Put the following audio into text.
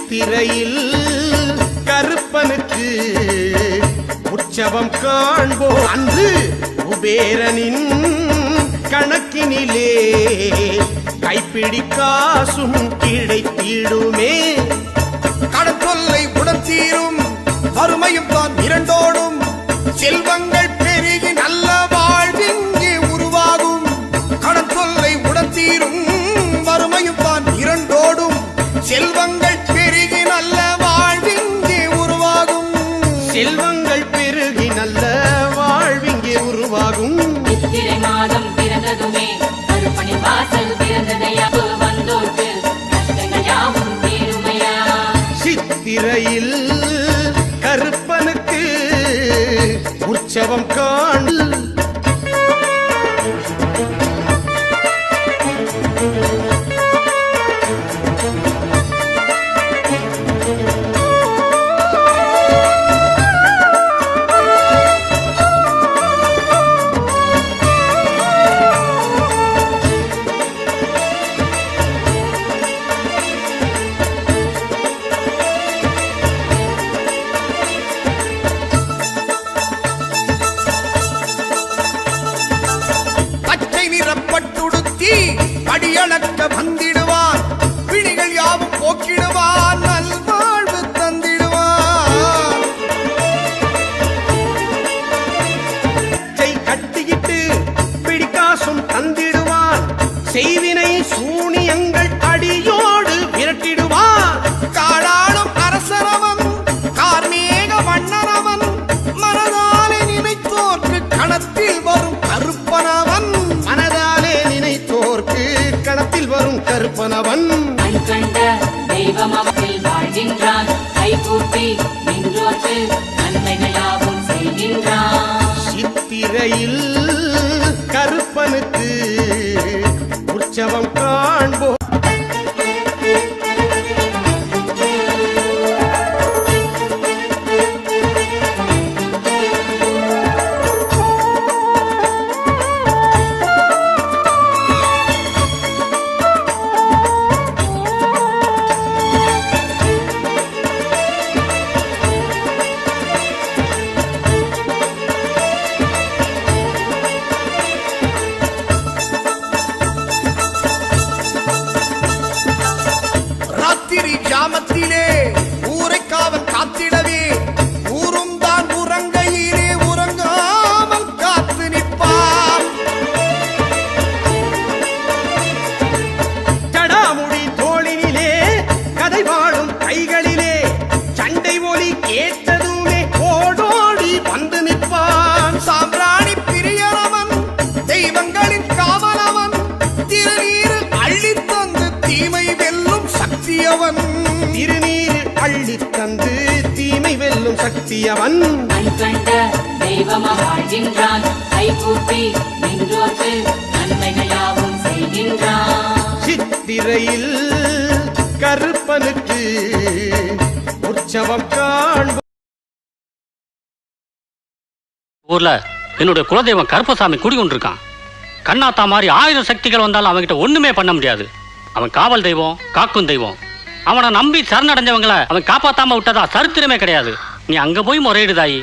திரையில் கருப்பனுக்கு உற்சவம் காண்போம். அன்று குபேரனின் கணக்கினிலே கைப்பிடி காசும் கிடைத்திடுமே. கடற்கொல்லை உடன் தீரும், வறுமையும் தான் இரண்டோடும், செல்வங்கள் பெருகி நல்ல வாழ்விங்கே உருவாகும். கடற்கொல்லை உடன் தீரும், வறுமையும் தான் இரண்டோடும், செல்வங்கள் பெருகி நல்ல வாழ்விங்கே உருவாகும். செல்வங்கள் பெருகி நல்ல வாழ்விங்கே உருவாகும். சித்திரை மாதம் பிறந்ததுமே கருப்பனின் வாசல் பிறந்ததையா, வந்தோர்க்கு கஷ்டங்கள் யாவும் தீருமையா. சித்திரையில் கருப்பனுக்கு உற்சவம் காண். படியளக்க வந்திடுவான், பிணிகள் யாவும் போக்கிடுவான், நல்வாழ்வு தந்திடுவான். கட்டிக்கிட்டு பிடிக்காசும் தந்திடுவான், செய்வினை சூனியங்கள் அடியோடு விரட்டிடுவான். காளாளும் அரசரவன், கார்மேக மன்னரவன், மனதாலே நினைத்தோர்க்கு கணத்தில் வரும் கருப்பனவன். மனதாலே நினைத்தோர்க்கு கணத்தில் வரும் கருப்பனவன். கண் கண்ட தெய்வம் அவற்றில் வாழ்கின்றான், கைகூப்பி நின்றோர்க்கு நன்மைகள் யாவும் செய்கின்றான். சித்திரையில் கருப்பனுக்கு உற்சவம் காண்போம். கிராமத்திலே ஊரை காவல் காத்திடவே, ஊரும் தான் உறங்கையிலே உறங்காமல் காத்து நிற்பார். ஜடாமுடி தோளினிலே கதை வாழும் கைகளிலே சண்டை ஒலி கேட்டதுமே ஓடோடி வந்து நிற்பான். சாம்பிராணி பிரியனவன், தெய்வங்களின் காவலவன், திருநீர் அள்ளித் தந்து தீமை வெல்லும் சக்தியவன். திருநீர் அள்ளி தந்து தீமை வெல்லும் சக்தியவன். கண் கண்ட தெய்வம் வாழ்கின்றான், கைகூப்பி நின்றோர்க்கு நன்மைகள் யாவும் செய்கின்றான். சித்திரையில் கருப்பனுக்கு உற்சவம் காண்போம். ஊர்ல என்னுடைய குலதெய்வம் கருப்பசாமி குடிகொண்டிருக்கான். கண்ணாத்தா மாதிரி 1000 சக்திகள் வந்தாலும் அவன்கிட்ட ஒண்ணுமே பண்ண முடியாது. அவன் காவல் தெய்வம், காக்கும் தெய்வம். அவனை நம்பி சரணடைஞ்சவங்களை அவன் காப்பாத்தாம விட்டதா சரித்திரமே கிடையாது. நீ அங்க போய் முறையிடுதாயி.